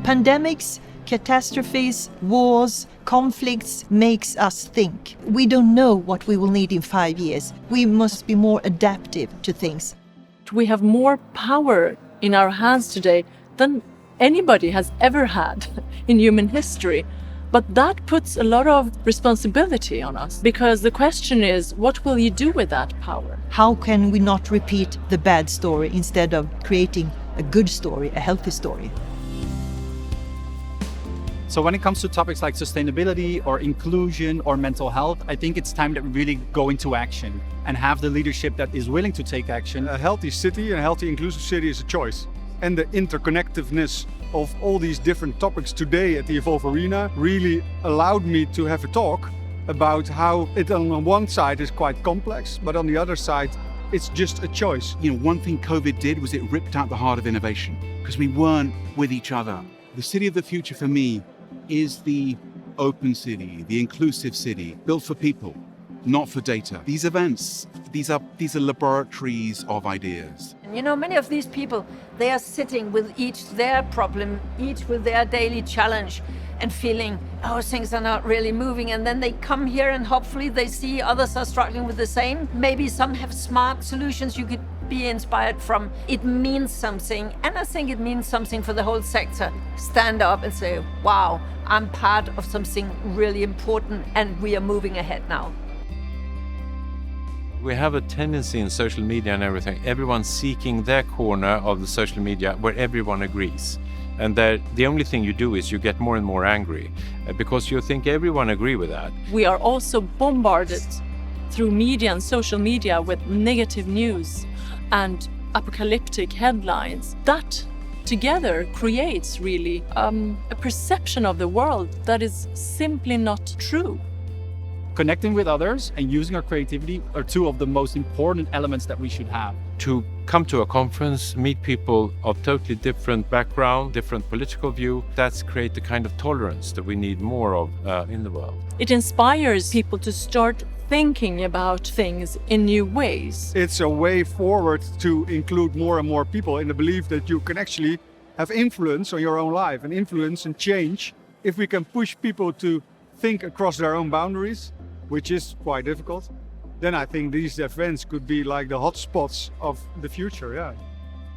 Pandemics, catastrophes, wars, conflicts makes us think. We don't know what we will need in 5 years. We must be more adaptive to things. We have more power in our hands today than anybody has ever had in human history. But that puts a lot of responsibility on us, because the question is, what will you do with that power? How can we not repeat the bad story instead of creating a good story, a healthy story? So when it comes to topics like sustainability or inclusion or mental health, I think it's time that we really go into action and have the leadership that is willing to take action. A healthy city and a healthy inclusive city is a choice. And the interconnectedness of all these different topics today at the Evolve Arena really allowed me to have a talk about how it on one side is quite complex, but on the other side, it's just a choice. You know, one thing COVID did was it ripped out the heart of innovation because we weren't with each other. The city of the future for me is the open city, the inclusive city, built for people, not for data. These events, these are laboratories of ideas. You know, many of these people, they are sitting with each their problem, each with their daily challenge, and feeling, oh, things are not really moving. And then they come here and hopefully they see others are struggling with the same. Maybe some have smart solutions you could be inspired from. It means something, and I think it means something for the whole sector. Stand up and say, wow, I'm part of something really important and we are moving ahead now. We have a tendency in social media and everything, everyone seeking their corner of the social media where everyone agrees. And the only thing you do is you get more and more angry because you think everyone agree with that. We are also bombarded through media and social media with negative news and apocalyptic headlines. That together creates really a perception of the world that is simply not true. Connecting with others and using our creativity are two of the most important elements that we should have. To come to a conference, meet people of totally different background, different political view, that's create the kind of tolerance that we need more of in the world. It inspires people to start thinking about things in new ways. It's a way forward to include more and more people in the belief that you can actually have influence on your own life and influence and change. If we can push people to think across their own boundaries, which is quite difficult, then I think these events could be like the hotspots of the future, yeah.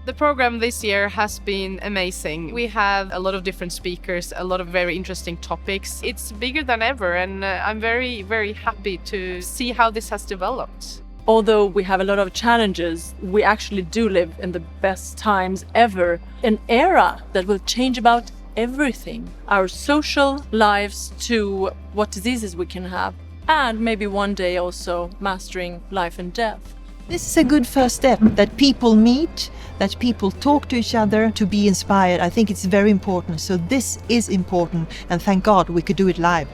The program this year has been amazing. We have a lot of different speakers, a lot of very interesting topics. It's bigger than ever, and I'm very, very happy to see how this has developed. Although we have a lot of challenges, we actually do live in the best times ever, an era that will change about everything, our social lives to what diseases we can have, and maybe one day also mastering life and death. This is a good first step, that people meet, that people talk to each other to be inspired. I think it's very important. So this is important, and thank God we could do it live.